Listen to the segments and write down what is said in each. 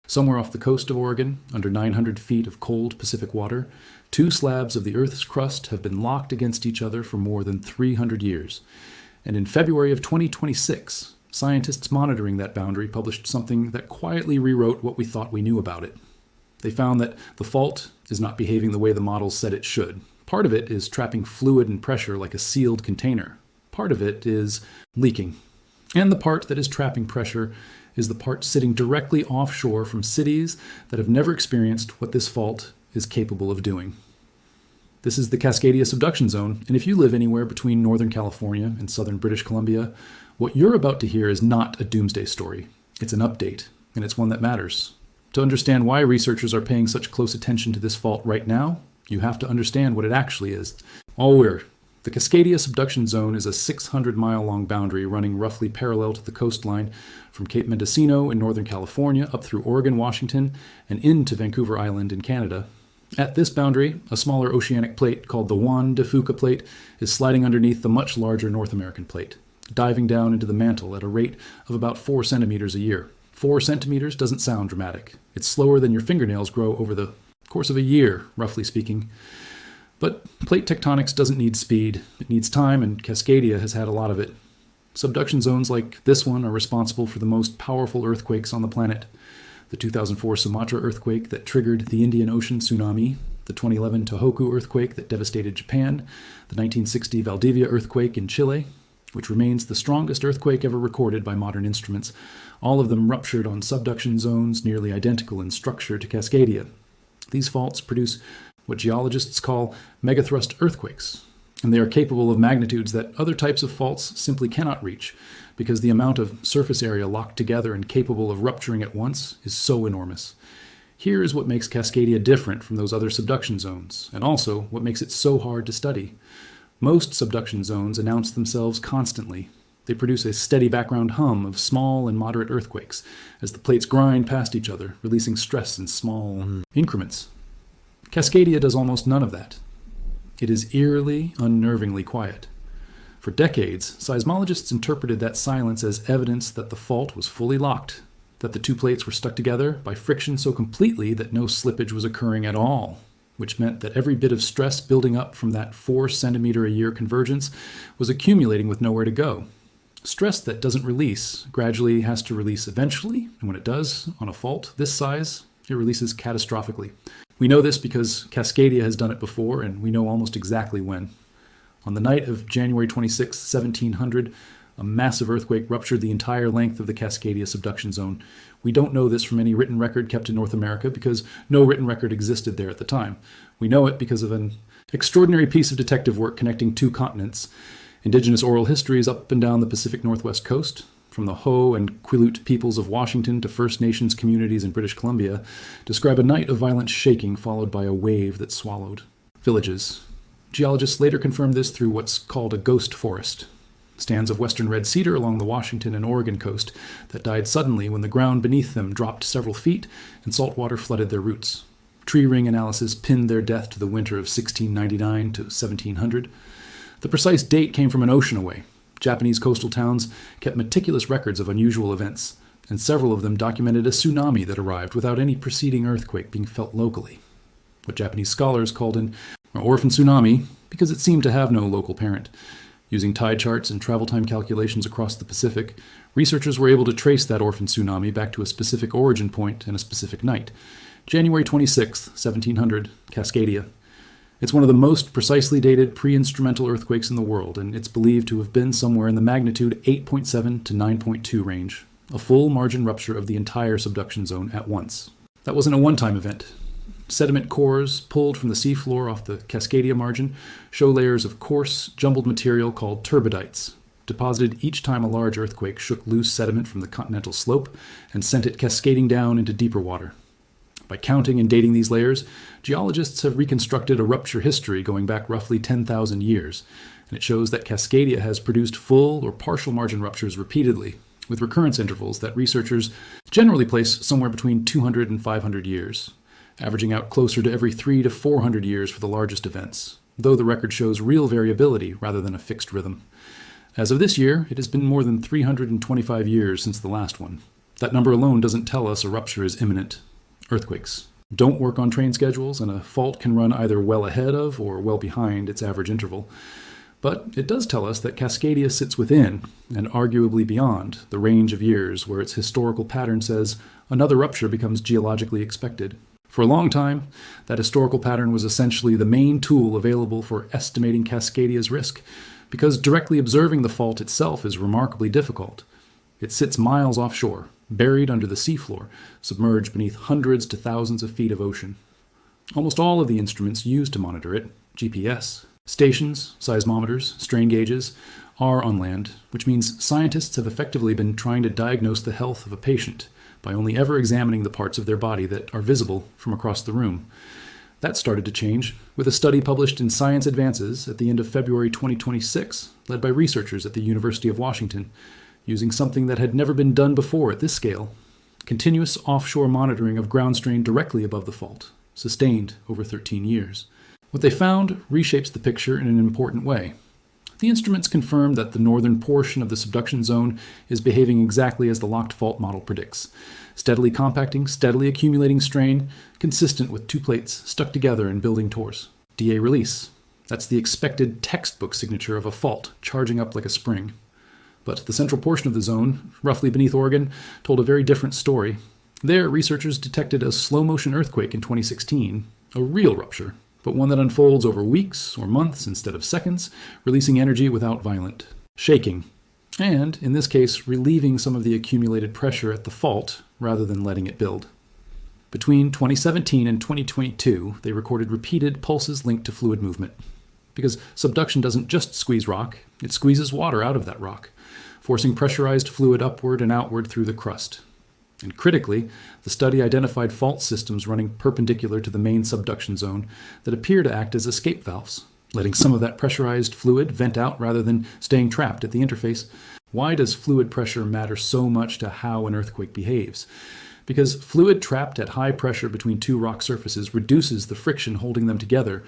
Somewhere off the coast of Oregon, under 900 feet of cold Pacific water, two slabs of the Earth's crust have been locked against each other for more than 300 years. And in February of 2026, scientists monitoring that boundary published something that quietly rewrote what we thought we knew about it. They found that the fault is not behaving the way the models said it should. Part of it is trapping fluid and pressure like a sealed container. Part of it is leaking. And the part that is trapping pressure is the part sitting directly offshore from cities that have never experienced what this fault is capable of doing. This is the Cascadia Subduction Zone, and if you live anywhere between Northern California and Southern British Columbia, what you're about to hear is not a doomsday story. It's an update, and it's one that matters. To understand why researchers are paying such close attention to this fault right now, you have to understand what it actually is. The Cascadia Subduction Zone is a 600-mile-long boundary running roughly parallel to the coastline from Cape Mendocino in Northern California up through Oregon, Washington, and into Vancouver Island in Canada. At this boundary, a smaller oceanic plate called the Juan de Fuca Plate is sliding underneath the much larger North American plate, diving down into the mantle at a rate of about 4 centimeters a year. 4 centimeters doesn't sound dramatic. It's slower than your fingernails grow over the course of a year, roughly speaking. But plate tectonics doesn't need speed. It needs time, and Cascadia has had a lot of it. Subduction zones like this one are responsible for the most powerful earthquakes on the planet. The 2004 Sumatra earthquake that triggered the Indian Ocean tsunami, the 2011 Tohoku earthquake that devastated Japan, the 1960 Valdivia earthquake in Chile, which remains the strongest earthquake ever recorded by modern instruments. All of them ruptured on subduction zones nearly identical in structure to Cascadia. These faults produce what geologists call megathrust earthquakes, and they are capable of magnitudes that other types of faults simply cannot reach, because the amount of surface area locked together and capable of rupturing at once is so enormous. Here is what makes Cascadia different from those other subduction zones, and also what makes it so hard to study. Most subduction zones announce themselves constantly. They produce a steady background hum of small and moderate earthquakes as the plates grind past each other, releasing stress in small increments. Cascadia does almost none of that. It is eerily, unnervingly quiet. For decades, seismologists interpreted that silence as evidence that the fault was fully locked, that the two plates were stuck together by friction so completely that no slippage was occurring at all, which meant that every bit of stress building up from that 4 centimeter a year convergence was accumulating with nowhere to go. Stress that doesn't release gradually has to release eventually, and when it does, on a fault this size, it releases catastrophically. We know this because Cascadia has done it before, and we know almost exactly when. On the night of January 26, 1700, a massive earthquake ruptured the entire length of the Cascadia Subduction Zone. We don't know this from any written record kept in North America because no written record existed there at the time. We know it because of an extraordinary piece of detective work connecting two continents. Indigenous oral histories up and down the Pacific Northwest coast, from the Hoh and Quileute peoples of Washington to First Nations communities in British Columbia, describe a night of violent shaking followed by a wave that swallowed villages. Geologists later confirmed this through what's called a ghost forest, stands of western red cedar along the Washington and Oregon coast that died suddenly when the ground beneath them dropped several feet and salt water flooded their roots. Tree ring analysis pinned their death to the winter of 1699 to 1700. The precise date came from an ocean away. Japanese coastal towns kept meticulous records of unusual events, and several of them documented a tsunami that arrived without any preceding earthquake being felt locally. What Japanese scholars called an orphan tsunami, because it seemed to have no local parent. Using tide charts and travel time calculations across the Pacific, researchers were able to trace that orphan tsunami back to a specific origin point and a specific night. January 26, 1700, Cascadia. It's one of the most precisely dated pre-instrumental earthquakes in the world, and it's believed to have been somewhere in the magnitude 8.7 to 9.2 range, a full margin rupture of the entire subduction zone at once. That wasn't a one-time event. Sediment cores pulled from the seafloor off the Cascadia margin show layers of coarse, jumbled material called turbidites, deposited each time a large earthquake shook loose sediment from the continental slope and sent it cascading down into deeper water. By counting and dating these layers, geologists have reconstructed a rupture history going back roughly 10,000 years, and it shows that Cascadia has produced full or partial margin ruptures repeatedly, with recurrence intervals that researchers generally place somewhere between 200 and 500 years, averaging out closer to every 300 to 400 years for the largest events, though the record shows real variability rather than a fixed rhythm. As of this year, it has been more than 325 years since the last one. That number alone doesn't tell us a rupture is imminent. Earthquakes don't work on train schedules, and a fault can run either well ahead of or well behind its average interval. But it does tell us that Cascadia sits within, and arguably beyond, the range of years where its historical pattern says another rupture becomes geologically expected. For a long time, that historical pattern was essentially the main tool available for estimating Cascadia's risk, because directly observing the fault itself is remarkably difficult. It sits miles offshore, buried under the seafloor, submerged beneath hundreds to thousands of feet of ocean. Almost all of the instruments used to monitor it, GPS, stations, seismometers, strain gauges, are on land, which means scientists have effectively been trying to diagnose the health of a patient by only ever examining the parts of their body that are visible from across the room. That started to change with a study published in Science Advances at the end of February 2026, led by researchers at the University of Washington, using something that had never been done before at this scale: continuous offshore monitoring of ground strain directly above the fault, sustained over 13 years. What they found reshapes the picture in an important way. The instruments confirm that the northern portion of the subduction zone is behaving exactly as the locked fault model predicts, steadily compacting, steadily accumulating strain, consistent with two plates stuck together and building torus. DA release. That's the expected textbook signature of a fault charging up like a spring. But the central portion of the zone, roughly beneath Oregon, told a very different story. There, researchers detected a slow-motion earthquake in 2016, a real rupture, but one that unfolds over weeks or months instead of seconds, releasing energy without violent shaking, and, in this case, relieving some of the accumulated pressure at the fault rather than letting it build. Between 2017 and 2022, they recorded repeated pulses linked to fluid movement. Because subduction doesn't just squeeze rock, it squeezes water out of that rock, forcing pressurized fluid upward and outward through the crust. And critically, the study identified fault systems running perpendicular to the main subduction zone that appear to act as escape valves, letting some of that pressurized fluid vent out rather than staying trapped at the interface. Why does fluid pressure matter so much to how an earthquake behaves? Because fluid trapped at high pressure between two rock surfaces reduces the friction holding them together,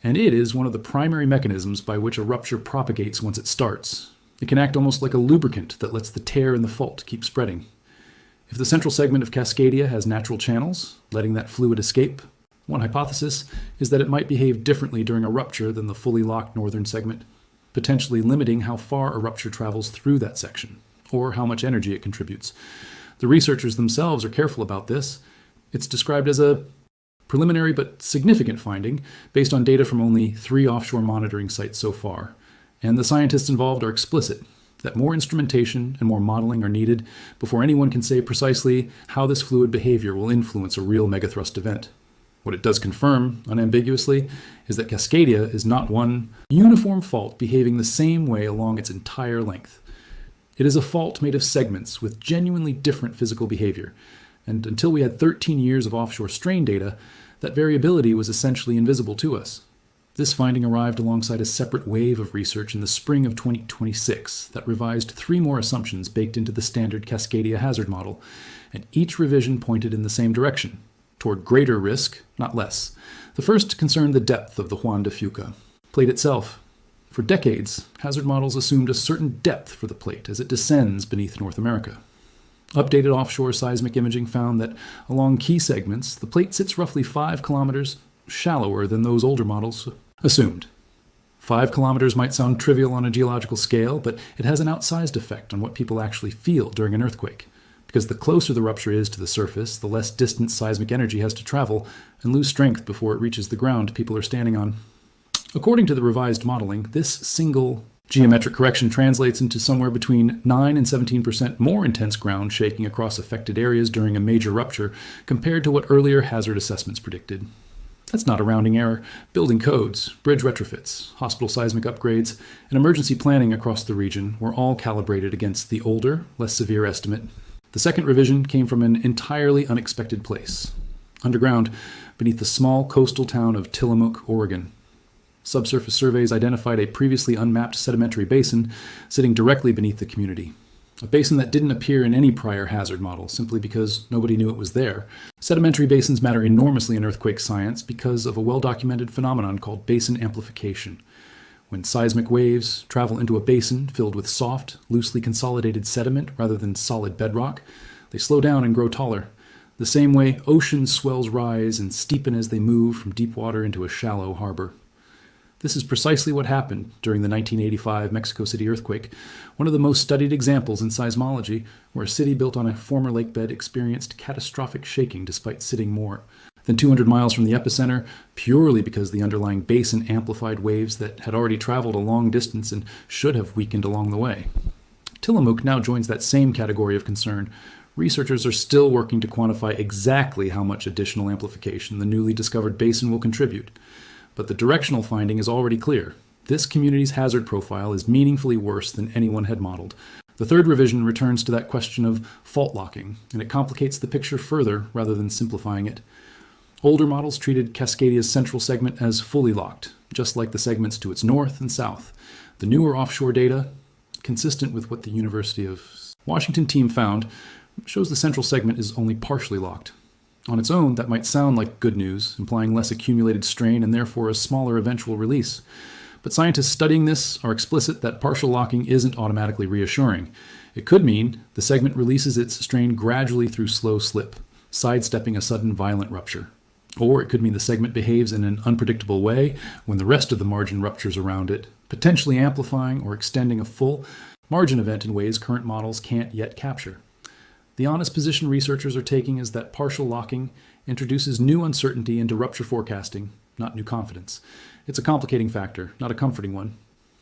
and it is one of the primary mechanisms by which a rupture propagates once it starts. It can act almost like a lubricant that lets the tear in the fault keep spreading. If the central segment of Cascadia has natural channels, letting that fluid escape, one hypothesis is that it might behave differently during a rupture than the fully locked northern segment, potentially limiting how far a rupture travels through that section, or how much energy it contributes. The researchers themselves are careful about this. It's described as a preliminary but significant finding based on data from only 3 offshore monitoring sites so far, and the scientists involved are explicit that more instrumentation and more modeling are needed before anyone can say precisely how this fluid behavior will influence a real megathrust event. What it does confirm, unambiguously, is that Cascadia is not one uniform fault behaving the same way along its entire length. It is a fault made of segments with genuinely different physical behavior, and until we had 13 years of offshore strain data, that variability was essentially invisible to us. This finding arrived alongside a separate wave of research in the spring of 2026 that revised 3 more assumptions baked into the standard Cascadia hazard model, and each revision pointed in the same direction, toward greater risk, not less. The first concerned the depth of the Juan de Fuca plate itself. For decades, hazard models assumed a certain depth for the plate as it descends beneath North America. Updated offshore seismic imaging found that along key segments, the plate sits roughly 5 kilometers shallower than those older models assumed. 5 kilometers might sound trivial on a geological scale, but it has an outsized effect on what people actually feel during an earthquake, because the closer the rupture is to the surface, the less distance seismic energy has to travel and lose strength before it reaches the ground people are standing on. According to the revised modeling, this single geometric correction translates into somewhere between 9 and 17% more intense ground shaking across affected areas during a major rupture compared to what earlier hazard assessments predicted. That's not a rounding error. Building codes, bridge retrofits, hospital seismic upgrades, and emergency planning across the region were all calibrated against the older, less severe estimate. The second revision came from an entirely unexpected place. Underground, beneath the small coastal town of Tillamook, Oregon. Subsurface surveys identified a previously unmapped sedimentary basin sitting directly beneath the community. A basin that didn't appear in any prior hazard model, simply because nobody knew it was there. Sedimentary basins matter enormously in earthquake science because of a well-documented phenomenon called basin amplification. When seismic waves travel into a basin filled with soft, loosely consolidated sediment rather than solid bedrock, They slow down and grow taller. The same way ocean swells rise and steepen as they move from deep water into a shallow harbor. This is precisely what happened during the 1985 Mexico City earthquake, one of the most studied examples in seismology, where a city built on a former lake bed experienced catastrophic shaking despite sitting more than 200 miles from the epicenter, purely because the underlying basin amplified waves that had already traveled a long distance and should have weakened along the way. Tillamook now joins that same category of concern. Researchers are still working to quantify exactly how much additional amplification the newly discovered basin will contribute. But the directional finding is already clear. This community's hazard profile is meaningfully worse than anyone had modeled. The third revision returns to that question of fault locking, and it complicates the picture further rather than simplifying it. Older models treated Cascadia's central segment as fully locked, just like the segments to its north and south. The newer offshore data, consistent with what the University of Washington team found, shows the central segment is only partially locked. On its own, that might sound like good news, implying less accumulated strain and therefore a smaller eventual release. But scientists studying this are explicit that partial locking isn't automatically reassuring. It could mean the segment releases its strain gradually through slow slip, sidestepping a sudden violent rupture. Or it could mean the segment behaves in an unpredictable way when the rest of the margin ruptures around it, potentially amplifying or extending a full margin event in ways current models can't yet capture. The honest position researchers are taking is that partial locking introduces new uncertainty into rupture forecasting, not new confidence. It's a complicating factor, not a comforting one.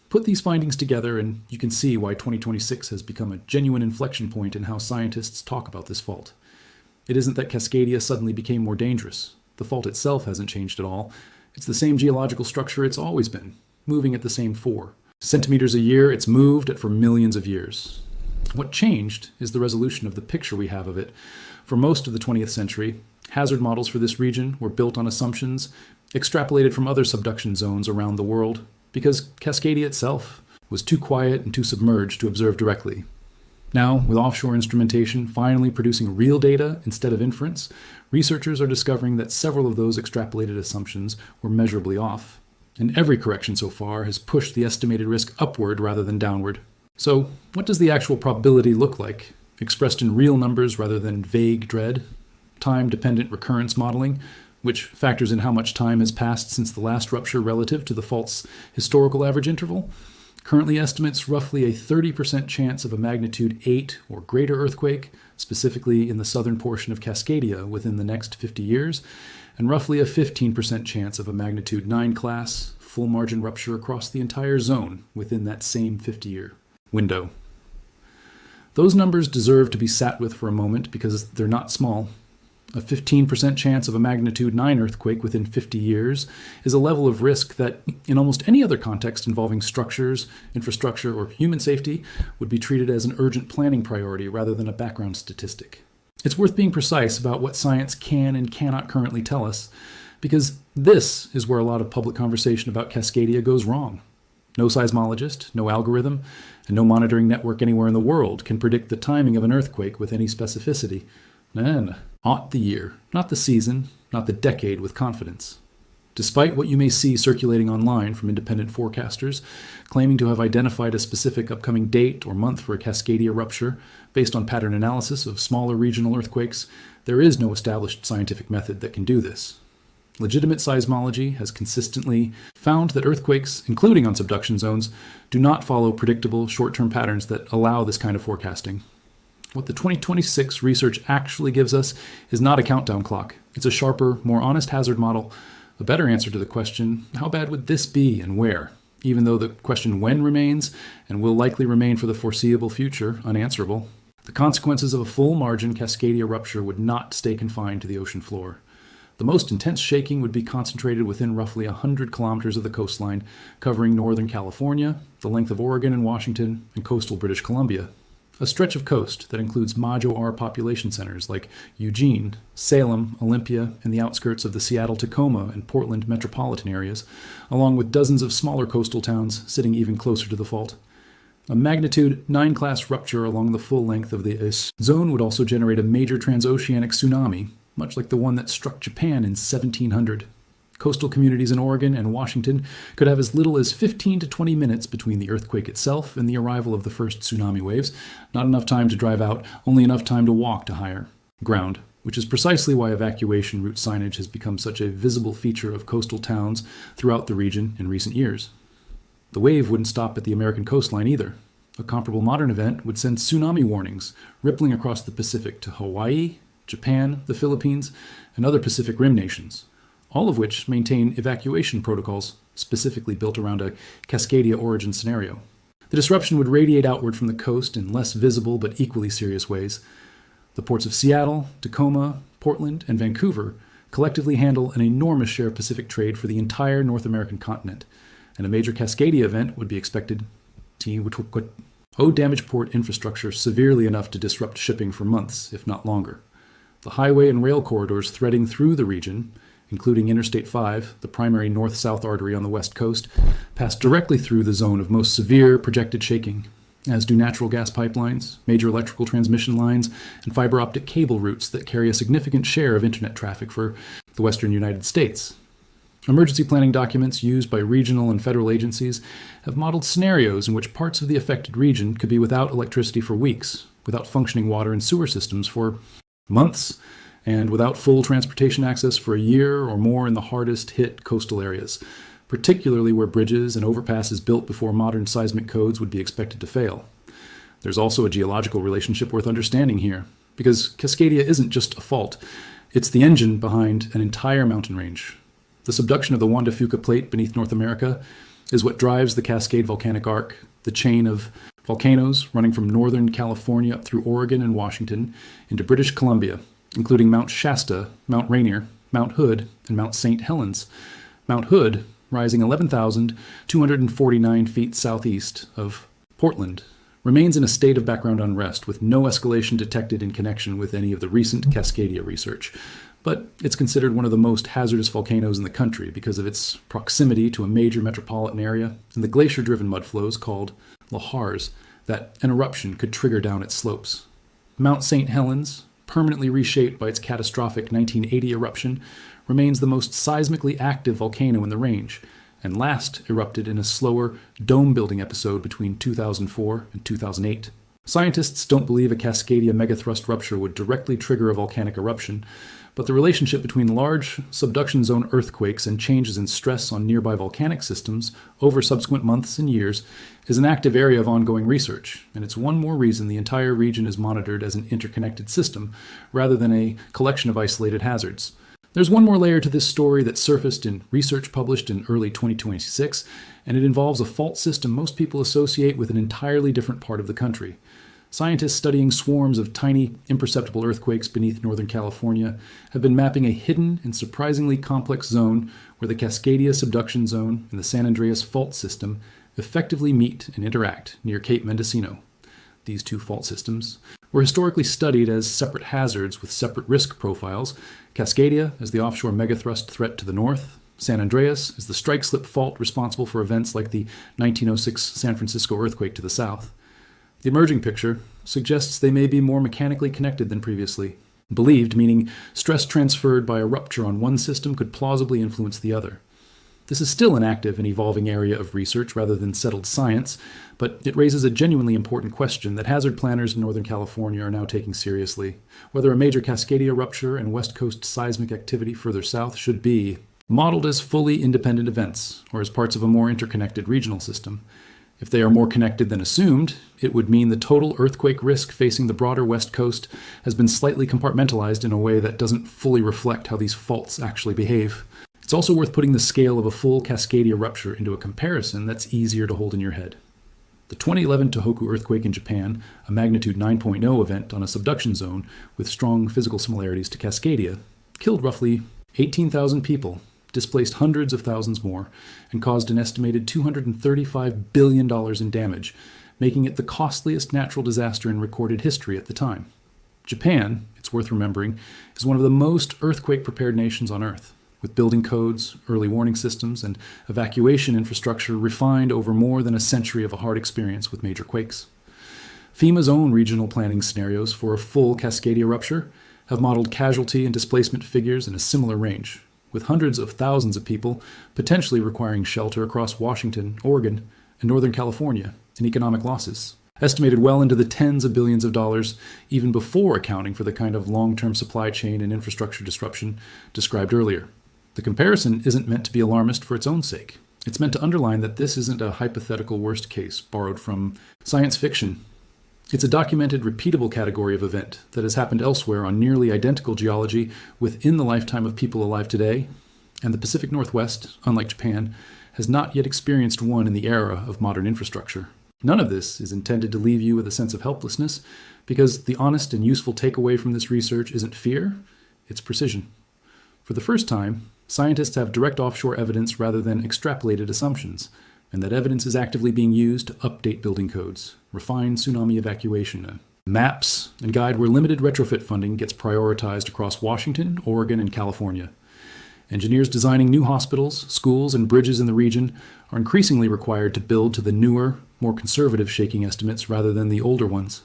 Put these findings together and you can see why 2026 has become a genuine inflection point in how scientists talk about this fault. It isn't that Cascadia suddenly became more dangerous. The fault itself hasn't changed at all. It's the same geological structure it's always been, moving at the same 4 centimeters a year it's moved at for millions of years. What changed is the resolution of the picture we have of it. For most of the 20th century, hazard models for this region were built on assumptions extrapolated from other subduction zones around the world because Cascadia itself was too quiet and too submerged to observe directly. Now, with offshore instrumentation finally producing real data instead of inference, researchers are discovering that several of those extrapolated assumptions were measurably off. And every correction so far has pushed the estimated risk upward rather than downward. So, what does the actual probability look like, expressed in real numbers rather than vague dread? Time-dependent recurrence modeling, which factors in how much time has passed since the last rupture relative to the fault's historical average interval, currently estimates roughly a 30% chance of a magnitude 8 or greater earthquake, specifically in the southern portion of Cascadia within the next 50 years, and roughly a 15% chance of a magnitude 9 class full margin rupture across the entire zone within that same 50-year window. Those numbers deserve to be sat with for a moment because they're not small. A 15% chance of a magnitude 9 earthquake within 50 years is a level of risk that, in almost any other context involving structures, infrastructure, or human safety, would be treated as an urgent planning priority rather than a background statistic. It's worth being precise about what science can and cannot currently tell us, because this is where a lot of public conversation about Cascadia goes wrong. No seismologist, no algorithm, and no monitoring network anywhere in the world can predict the timing of an earthquake with any specificity. Not the year, not the season, not the decade with confidence. Despite what you may see circulating online from independent forecasters, claiming to have identified a specific upcoming date or month for a Cascadia rupture based on pattern analysis of smaller regional earthquakes, there is no established scientific method that can do this. Legitimate seismology has consistently found that earthquakes, including on subduction zones, do not follow predictable short-term patterns that allow this kind of forecasting. What the 2026 research actually gives us is not a countdown clock. It's a sharper, more honest hazard model, a better answer to the question, how bad would this be and where? Even though the question when remains, and will likely remain for the foreseeable future, unanswerable. The consequences of a full margin Cascadia rupture would not stay confined to the ocean floor. The most intense shaking would be concentrated within roughly 100 kilometers of the coastline, covering northern California, the length of Oregon and Washington, and coastal British Columbia. A stretch of coast that includes Majo-R population centers like Eugene, Salem, Olympia, and the outskirts of the Seattle-Tacoma and Portland metropolitan areas, along with dozens of smaller coastal towns sitting even closer to the fault. A magnitude 9 class rupture along the full length of the zone would also generate a major transoceanic tsunami, much like the one that struck Japan in 1700. Coastal communities in Oregon and Washington could have as little as 15 to 20 minutes between the earthquake itself and the arrival of the first tsunami waves. Not enough time to drive out, only enough time to walk to higher ground, which is precisely why evacuation route signage has become such a visible feature of coastal towns throughout the region in recent years. The wave wouldn't stop at the American coastline either. A comparable modern event would send tsunami warnings rippling across the Pacific to Hawaii, Japan, the Philippines, and other Pacific Rim nations, all of which maintain evacuation protocols specifically built around a Cascadia origin scenario. The disruption would radiate outward from the coast in less visible but equally serious ways. The ports of Seattle, Tacoma, Portland, and Vancouver collectively handle an enormous share of Pacific trade for the entire North American continent, and a major Cascadia event would be expected, which would damage port infrastructure severely enough to disrupt shipping for months, if not longer. The highway and rail corridors threading through the region, including Interstate 5, the primary north-south artery on the west coast, pass directly through the zone of most severe projected shaking, as do natural gas pipelines, major electrical transmission lines, and fiber optic cable routes that carry a significant share of internet traffic for the western United States. Emergency planning documents used by regional and federal agencies have modeled scenarios in which parts of the affected region could be without electricity for weeks, without functioning water and sewer systems for months, and without full transportation access for a year or more in the hardest hit coastal areas, particularly where bridges and overpasses built before modern seismic codes would be expected to fail. There's also a geological relationship worth understanding here, because Cascadia isn't just a fault, it's the engine behind an entire mountain range. The subduction of the Juan de Fuca plate beneath North America is what drives the Cascade Volcanic Arc, the chain of volcanoes running from northern California up through Oregon and Washington into British Columbia, including Mount Shasta, Mount Rainier, Mount Hood, and Mount St. Helens. Mount Hood rising 11,249 feet southeast of Portland, remains in a state of background unrest with no escalation detected in connection with any of the recent Cascadia research. But it's considered one of the most hazardous volcanoes in the country because of its proximity to a major metropolitan area and the glacier-driven mudflows called lahars that an eruption could trigger down its slopes. Mount St. Helens, permanently reshaped by its catastrophic 1980 eruption, remains the most seismically active volcano in the range, and last erupted in a slower dome-building episode between 2004 and 2008. Scientists don't believe a Cascadia megathrust rupture would directly trigger a volcanic eruption, but the relationship between large subduction zone earthquakes and changes in stress on nearby volcanic systems over subsequent months and years is an active area of ongoing research, and it's one more reason the entire region is monitored as an interconnected system rather than a collection of isolated hazards. There's one more layer to this story that surfaced in research published in early 2026, and it involves a fault system most people associate with an entirely different part of the country. Scientists studying swarms of tiny, imperceptible earthquakes beneath Northern California have been mapping a hidden and surprisingly complex zone where the Cascadia Subduction Zone and the San Andreas Fault System effectively meet and interact near Cape Mendocino. These two fault systems were historically studied as separate hazards with separate risk profiles. Cascadia as the offshore megathrust threat to the north, San Andreas is the strike-slip fault responsible for events like the 1906 San Francisco earthquake to the south. The emerging picture suggests they may be more mechanically connected than previously believed, meaning stress transferred by a rupture on one system could plausibly influence the other. This is still an active and evolving area of research rather than settled science, but it raises a genuinely important question that hazard planners in Northern California are now taking seriously: whether a major Cascadia rupture and West Coast seismic activity further south should be modeled as fully independent events or as parts of a more interconnected regional system. If they are more connected than assumed, it would mean the total earthquake risk facing the broader West Coast has been slightly compartmentalized in a way that doesn't fully reflect how these faults actually behave. It's also worth putting the scale of a full Cascadia rupture into a comparison that's easier to hold in your head. The 2011 Tohoku earthquake in Japan, a magnitude 9.0 event on a subduction zone with strong physical similarities to Cascadia, killed roughly 18,000 people, displaced hundreds of thousands more, and caused an estimated $235 billion in damage, making it the costliest natural disaster in recorded history at the time. Japan, it's worth remembering, is one of the most earthquake-prepared nations on Earth, with building codes, early warning systems, and evacuation infrastructure refined over more than a century of a hard experience with major quakes. FEMA's own regional planning scenarios for a full Cascadia rupture have modeled casualty and displacement figures in a similar range, with hundreds of thousands of people potentially requiring shelter across Washington, Oregon, and Northern California, and economic losses, estimated well into the tens of billions of dollars, even before accounting for the kind of long-term supply chain and infrastructure disruption described earlier. The comparison isn't meant to be alarmist for its own sake. It's meant to underline that this isn't a hypothetical worst case borrowed from science fiction. It's a documented, repeatable category of event that has happened elsewhere on nearly identical geology within the lifetime of people alive today, and the Pacific Northwest, unlike Japan, has not yet experienced one in the era of modern infrastructure. None of this is intended to leave you with a sense of helplessness, because the honest and useful takeaway from this research isn't fear, it's precision. For the first time, scientists have direct offshore evidence rather than extrapolated assumptions, and that evidence is actively being used to update building codes, refine tsunami evacuation maps, and guide where limited retrofit funding gets prioritized across Washington, Oregon, and California. Engineers designing new hospitals, schools, and bridges in the region are increasingly required to build to the newer, more conservative shaking estimates rather than the older ones.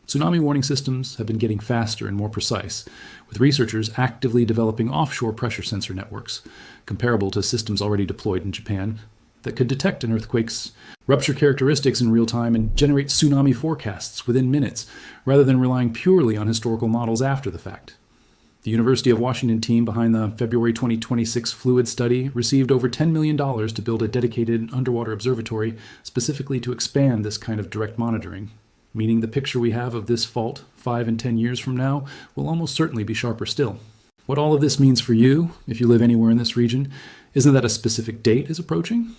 Tsunami warning systems have been getting faster and more precise, with researchers actively developing offshore pressure sensor networks, comparable to systems already deployed in Japan, that could detect an earthquake's rupture characteristics in real time and generate tsunami forecasts within minutes, rather than relying purely on historical models after the fact. The University of Washington team behind the February 2026 fluid study received over $10 million to build a dedicated underwater observatory specifically to expand this kind of direct monitoring, meaning the picture we have of this fault 5 and 10 years from now will almost certainly be sharper still. What all of this means for you, if you live anywhere in this region, isn't that a specific date is approaching.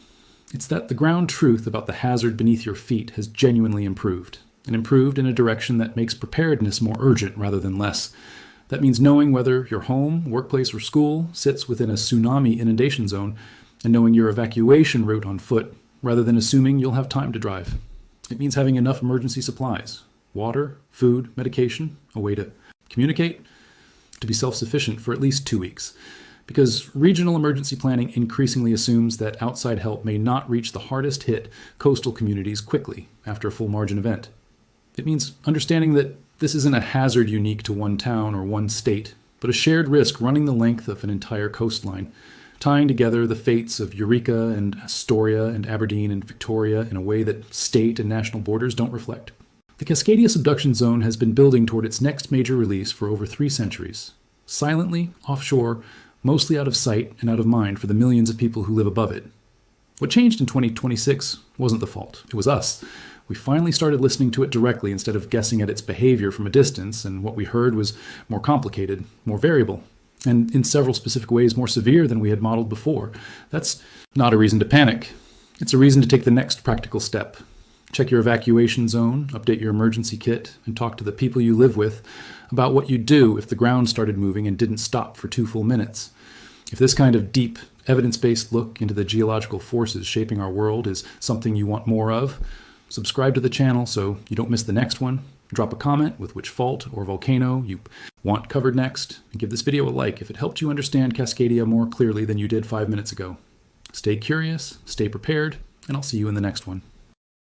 It's that the ground truth about the hazard beneath your feet has genuinely improved, and improved in a direction that makes preparedness more urgent rather than less. That means knowing whether your home, workplace, or school sits within a tsunami inundation zone, and knowing your evacuation route on foot rather than assuming you'll have time to drive. It means having enough emergency supplies, water, food, medication, a way to communicate, to be self-sufficient for at least 2 weeks. Because regional emergency planning increasingly assumes that outside help may not reach the hardest hit coastal communities quickly after a full margin event. It means understanding that this isn't a hazard unique to one town or one state, but a shared risk running the length of an entire coastline, tying together the fates of Eureka and Astoria and Aberdeen and Victoria in a way that state and national borders don't reflect. The Cascadia Subduction Zone has been building toward its next major release for over 3 centuries, silently, offshore, mostly out of sight and out of mind for the millions of people who live above it. What changed in 2026 wasn't the fault. It was us. We finally started listening to it directly instead of guessing at its behavior from a distance, and what we heard was more complicated, more variable, and in several specific ways more severe than we had modeled before. That's not a reason to panic. It's a reason to take the next practical step. Check your evacuation zone, update your emergency kit, and talk to the people you live with about what you'd do if the ground started moving and didn't stop for 2 full minutes. If this kind of deep, evidence-based look into the geological forces shaping our world is something you want more of, subscribe to the channel so you don't miss the next one. Drop a comment with which fault or volcano you want covered next, and give this video a like if it helped you understand Cascadia more clearly than you did 5 minutes ago. Stay curious, stay prepared, and I'll see you in the next one.